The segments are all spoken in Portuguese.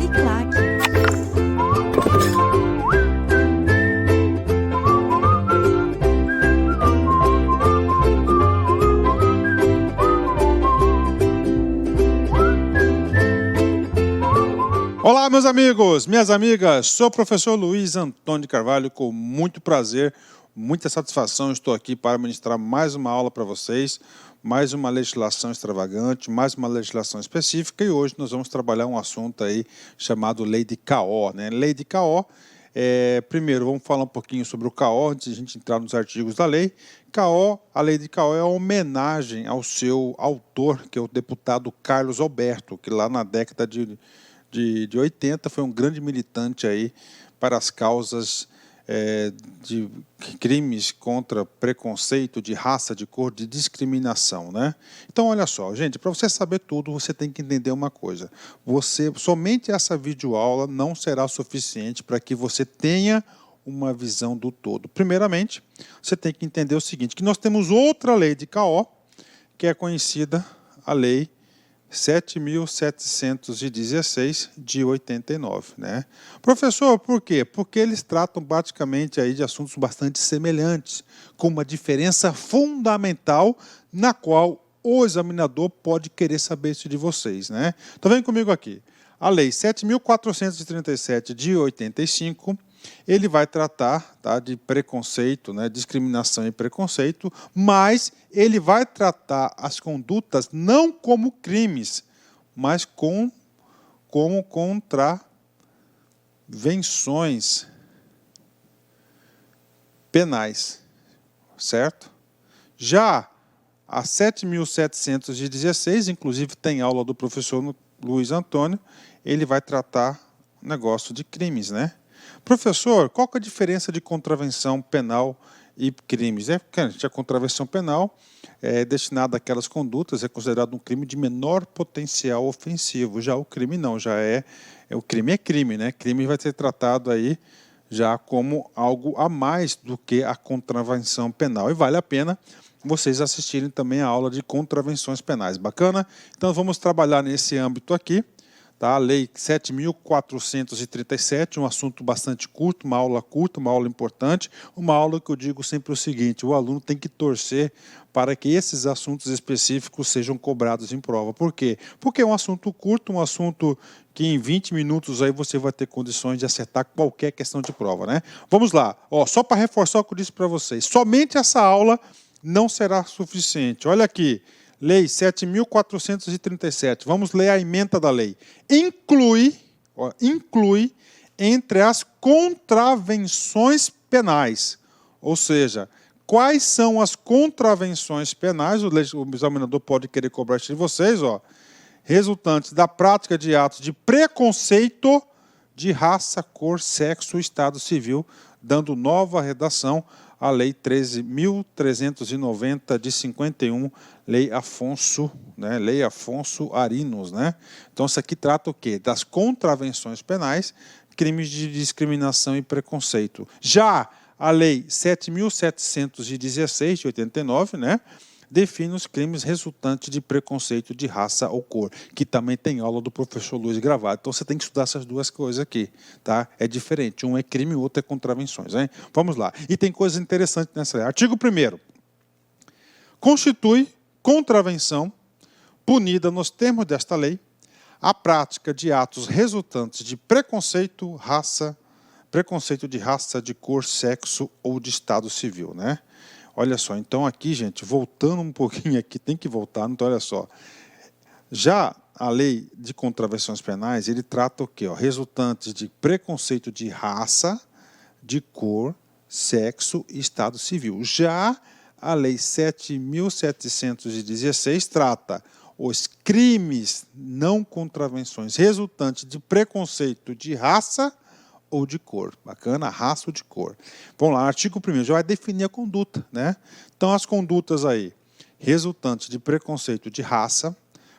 Uniclac. Olá, meus amigos, minhas amigas, sou o professor Luiz Antônio de Carvalho, com muito prazer, muita satisfação, estou aqui para ministrar mais uma aula para vocês, mais uma legislação extravagante, mais uma legislação específica, e hoje nós vamos trabalhar um assunto aí chamado Lei de KO, né? Lei de KO, primeiro vamos falar um pouquinho sobre o KO, antes de a gente entrar nos artigos da lei. KO, a Lei de KO é uma homenagem ao seu autor, que é o deputado Carlos Alberto, que lá na década de 80 foi um grande militante aí para as causas de crimes contra preconceito, de raça, de cor, de discriminação, né? Então, olha só, gente, para você saber tudo, você tem que entender uma coisa. Somente essa videoaula não será suficiente para que você tenha uma visão do todo. Primeiramente, você tem que entender o seguinte, que nós temos outra lei de KO, que é conhecida a Lei 7.716 de 89, né? Professor, por quê? Porque eles tratam praticamente aí de assuntos bastante semelhantes, com uma diferença fundamental na qual o examinador pode querer saber isso de vocês, né? Então vem comigo aqui. A Lei 7.437 de 85, ele vai tratar, tá, de preconceito, né, discriminação e preconceito, mas ele vai tratar as condutas não como crimes, mas como contravenções penais, certo? Já a 7.716, inclusive tem aula do professor Luiz Antônio, ele vai tratar negócio de crimes, né? Professor, qual que é a diferença de contravenção penal e crimes? A contravenção penal é destinada àquelas condutas, é considerado um crime de menor potencial ofensivo. Já o crime não, o crime é crime, né? Crime vai ser tratado aí já como algo a mais do que a contravenção penal. E vale a pena vocês assistirem também a aula de contravenções penais. Bacana? Então vamos trabalhar nesse âmbito aqui. Tá? A Lei 7.437, um assunto bastante curto, uma aula importante, uma aula que eu digo sempre o seguinte, o aluno tem que torcer para que esses assuntos específicos sejam cobrados em prova. Por quê? Porque é um assunto curto, um assunto que em 20 minutos aí você vai ter condições de acertar qualquer questão de prova, né? Vamos lá, só para reforçar o que eu disse para vocês, somente essa aula não será suficiente. Olha aqui. Lei 7.437, vamos ler a ementa da lei. Inclui entre as contravenções penais, ou seja, quais são as contravenções penais, o examinador pode querer cobrar isso de vocês, resultantes da prática de atos de preconceito de raça, cor, sexo, estado civil, dando nova redação à Lei 13.390 de 51, Lei Afonso, né? Lei Afonso Arinos, né? Então, isso aqui trata o quê? Das contravenções penais, crimes de discriminação e preconceito. Já a Lei 7.716 de 89, né? Define os crimes resultantes de preconceito de raça ou cor, que também tem aula do professor Luiz gravado. Então, você tem que estudar essas duas coisas aqui, tá? É diferente, um é crime, o outro é contravenções, hein? Vamos lá. E tem coisas interessantes nessa lei. Artigo 1º. Constitui contravenção punida nos termos desta lei a prática de atos resultantes de preconceito de raça, de cor, sexo ou de estado civil, né? Olha só, então aqui, gente, voltando um pouquinho aqui, tem que voltar, então olha só. Já a lei de contravenções penais, ele trata o quê? Resultantes de preconceito de raça, de cor, sexo e estado civil. Já a lei 7.716 trata os crimes, não contravenções, resultantes de preconceito de raça ou de cor. Bacana? Raça ou de cor. Vamos lá, artigo 1º, já vai definir a conduta, né? Então, as condutas aí, resultantes de preconceito de raça,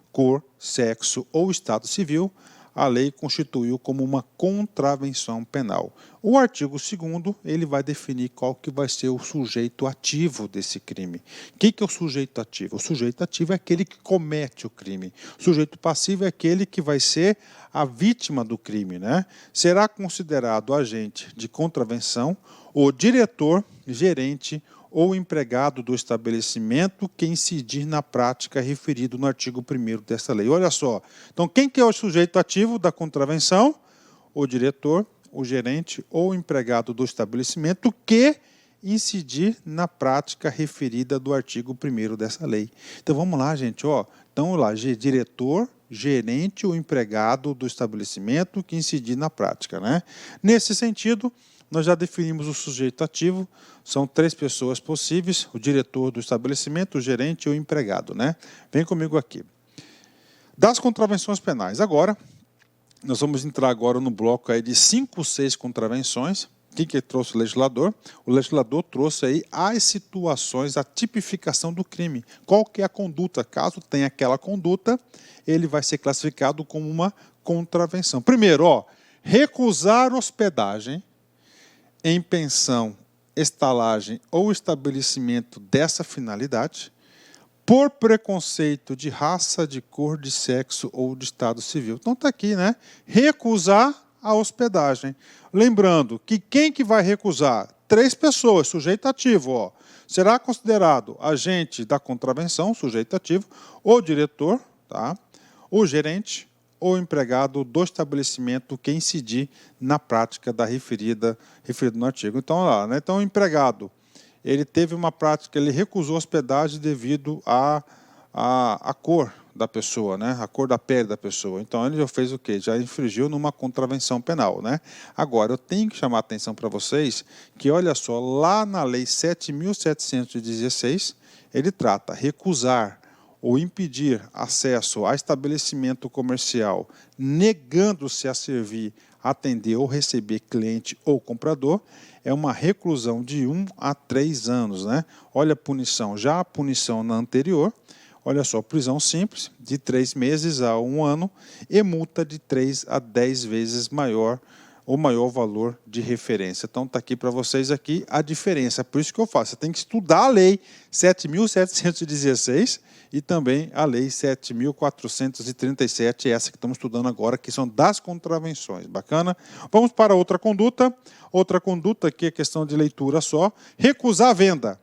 cor, sexo ou estado civil, a lei constituiu como uma contravenção penal. O artigo 2º, ele vai definir qual que vai ser o sujeito ativo desse crime. O que é o sujeito ativo? O sujeito ativo é aquele que comete o crime. O sujeito passivo é aquele que vai ser a vítima do crime, né? Será considerado agente de contravenção o diretor, gerente ou empregado do estabelecimento que incidir na prática referido no artigo 1º desta lei. Olha só, então quem que é o sujeito ativo da contravenção? O diretor, o gerente ou empregado do estabelecimento que incidir na prática referida do artigo 1º dessa lei. Então vamos lá, gente, ó. Então lá, diretor, gerente ou empregado do estabelecimento que incidir na prática, né? Nesse sentido, nós já definimos o sujeito ativo, são 3 pessoas possíveis, o diretor do estabelecimento, o gerente e o empregado, né? Vem comigo aqui. Das contravenções penais. Agora, nós vamos entrar agora no bloco aí de 5, 6 contravenções. O que trouxe o legislador? O legislador trouxe aí as situações, a tipificação do crime. Qual que é a conduta? Caso tenha aquela conduta, ele vai ser classificado como uma contravenção. Primeiro, ó, recusar hospedagem em pensão, estalagem ou estabelecimento dessa finalidade, por preconceito de raça, de cor, de sexo ou de estado civil. Então está aqui, né? Recusar a hospedagem. Lembrando que quem que vai recusar? 3 pessoas, sujeito ativo, ó. Será considerado agente da contravenção, sujeito ativo, o diretor, tá? O gerente ou empregado do estabelecimento que incidir na prática da referido no artigo. Então, lá, né? Então, o empregado, ele teve uma prática, ele recusou hospedagem devido à cor da pessoa, né? A cor da pele da pessoa. Então, ele já fez o quê? Já infringiu numa contravenção penal, né? Agora, eu tenho que chamar a atenção para vocês que, olha só, lá na Lei 7.716, ele trata recusar ou impedir acesso a estabelecimento comercial, negando-se a servir, atender ou receber cliente ou comprador, é uma reclusão de 1 a 3 anos, né? Olha a punição, já a punição na anterior, olha só, prisão simples, de 3 meses a 1 ano, e multa de 3 a 10 vezes maior, o maior valor de referência. Então, está aqui para vocês aqui a diferença. Por isso que eu faço, você tem que estudar a Lei 7.716 e também a Lei 7.437, essa que estamos estudando agora, que são das contravenções. Bacana? Vamos para outra conduta. Outra conduta, que é questão de leitura só. Recusar a venda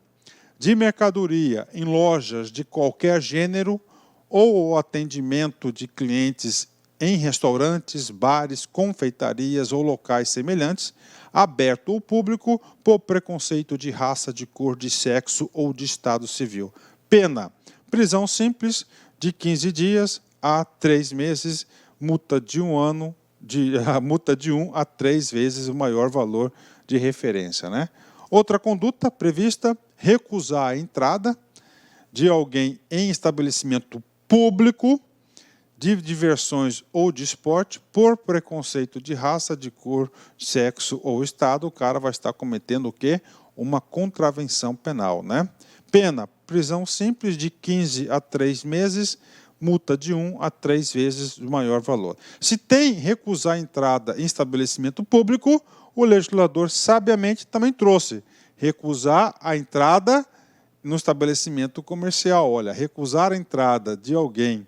de mercadoria em lojas de qualquer gênero ou o atendimento de clientes em restaurantes, bares, confeitarias ou locais semelhantes, aberto ao público por preconceito de raça, de cor, de sexo ou de estado civil. Pena: prisão simples de 15 dias a 3 meses, multa de 1 ano, multa de 1 a 3 vezes o maior valor de referência, né? Outra conduta prevista: recusar a entrada de alguém em estabelecimento público de diversões ou de esporte por preconceito de raça, de cor, sexo ou estado. O cara vai estar cometendo o quê? Uma contravenção penal, né? Pena: prisão simples de 15 a 3 meses, multa de 1 a 3 vezes o maior valor. Se tem recusar a entrada em estabelecimento público, o legislador sabiamente também trouxe recusar a entrada no estabelecimento comercial. Olha, recusar a entrada de alguém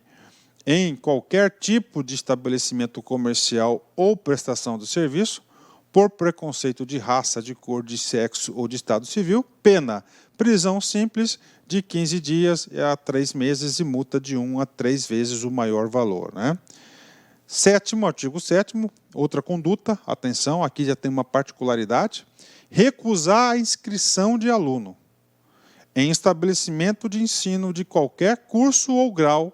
em qualquer tipo de estabelecimento comercial ou prestação de serviço por preconceito de raça, de cor, de sexo ou de estado civil. Pena: prisão simples de 15 dias a 3 meses e multa de 1 a 3 vezes o maior valor, né? Artigo 7º, outra conduta, atenção, aqui já tem uma particularidade: recusar a inscrição de aluno em estabelecimento de ensino de qualquer curso ou grau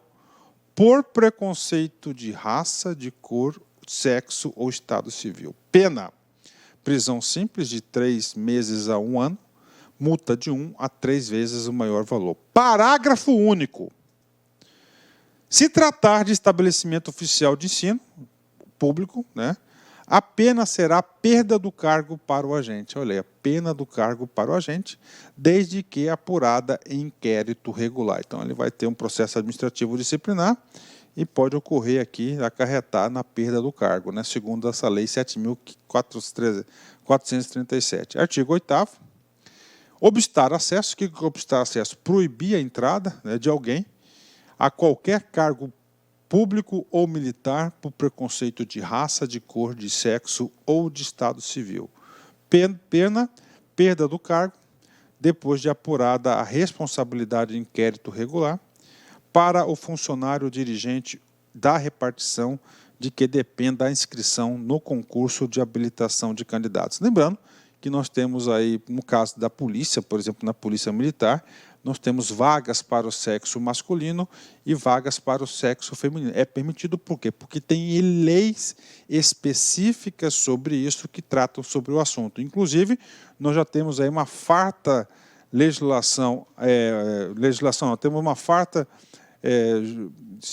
por preconceito de raça, de cor, sexo ou estado civil. Pena: prisão simples de 3 meses a 1 ano, multa de 1 a 3 vezes o maior valor. Parágrafo único. Se tratar de estabelecimento oficial de ensino público, né, a pena será perda do cargo para o agente. Olha aí, a pena do cargo para o agente, desde que apurada em inquérito regular. Então, ele vai ter um processo administrativo disciplinar e pode ocorrer aqui, acarretar na perda do cargo, né, segundo essa lei 7.437. Artigo 8º, obstar acesso. O que é obstar acesso? Proibir a entrada, né, de alguém a qualquer cargo público ou militar por preconceito de raça, de cor, de sexo ou de estado civil. Pena, perda do cargo, depois de apurada a responsabilidade de inquérito regular, para o funcionário dirigente da repartição de que dependa a inscrição no concurso de habilitação de candidatos. Lembrando que nós temos aí, no caso da polícia, por exemplo, na polícia militar, nós temos vagas para o sexo masculino e vagas para o sexo feminino. É permitido por quê? Porque tem leis específicas sobre isso que tratam sobre o assunto. Inclusive, nós já temos aí uma farta legislação, nós temos uma farta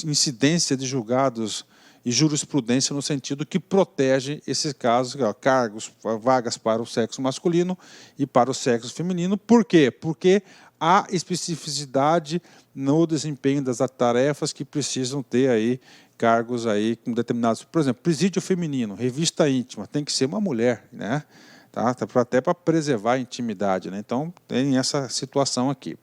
incidência de julgados e jurisprudência no sentido que protege esses casos, cargos, vagas para o sexo masculino e para o sexo feminino. Por quê? Porque há especificidade no desempenho das tarefas que precisam ter aí cargos aí com determinados, por exemplo, presídio feminino, revista íntima, tem que ser uma mulher, né? Tá? Até para preservar a intimidade, né? Então tem essa situação aqui.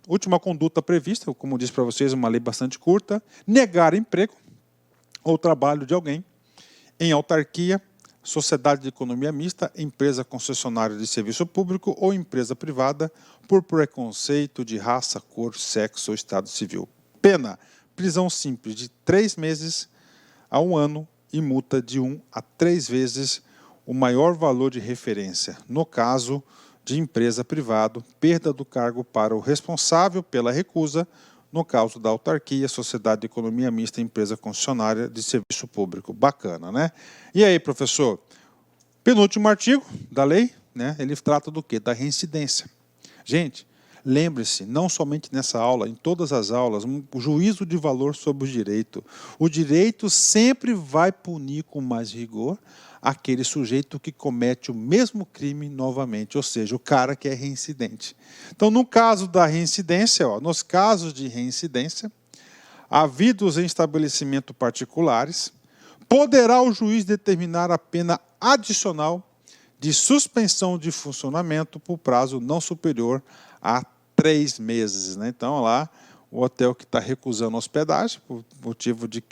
Última conduta prevista, como disse para vocês, uma lei bastante curta: negar emprego ou trabalho de alguém em autarquia, sociedade de economia mista, empresa concessionária de serviço público ou empresa privada por preconceito de raça, cor, sexo ou estado civil. Pena: prisão simples de 3 meses a 1 ano e multa de 1 a 3 vezes o maior valor de referência. No caso de empresa privada, perda do cargo para o responsável pela recusa, no caso da autarquia, sociedade de economia mista, empresa concessionária de serviço público. Bacana, né? E aí, professor? Penúltimo artigo da lei, né? Ele trata do quê? Da reincidência. Gente, lembre-se, não somente nessa aula, em todas as aulas, um juízo de valor sobre o direito. O direito sempre vai punir com mais rigor aquele sujeito que comete o mesmo crime novamente, ou seja, o cara que é reincidente. Então, no caso da reincidência, nos casos de reincidência, havidos em estabelecimento particulares, poderá o juiz determinar a pena adicional de suspensão de funcionamento por prazo não superior a 3 meses. Né? Então, lá, o hotel que está recusando hospedagem, por motivo de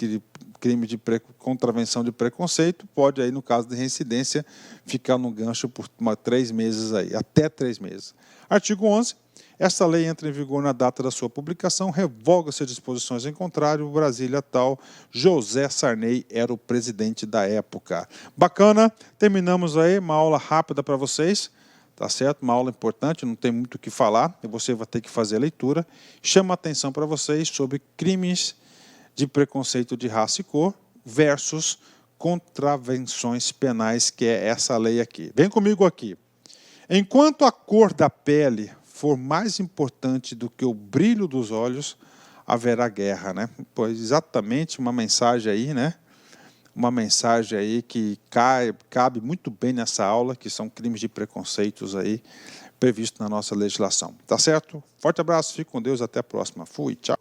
crime de contravenção de preconceito, pode, aí, no caso de reincidência, ficar no gancho por 3 meses, aí, até 3 meses. Artigo 11. Esta lei entra em vigor na data da sua publicação, revoga-se as disposições em contrário, Brasília tal, José Sarney era o presidente da época. Bacana, terminamos aí uma aula rápida para vocês, tá certo? Uma aula importante, não tem muito o que falar, e você vai ter que fazer a leitura. Chama a atenção para vocês sobre crimes de preconceito de raça e cor versus contravenções penais, que é essa lei aqui. Vem comigo aqui. Enquanto a cor da pele for mais importante do que o brilho dos olhos, haverá guerra, né? Pois exatamente uma mensagem aí, né? Uma mensagem aí que cabe muito bem nessa aula, que são crimes de preconceitos aí previstos na nossa legislação. Tá certo? Forte abraço, fique com Deus, até a próxima. Fui, tchau.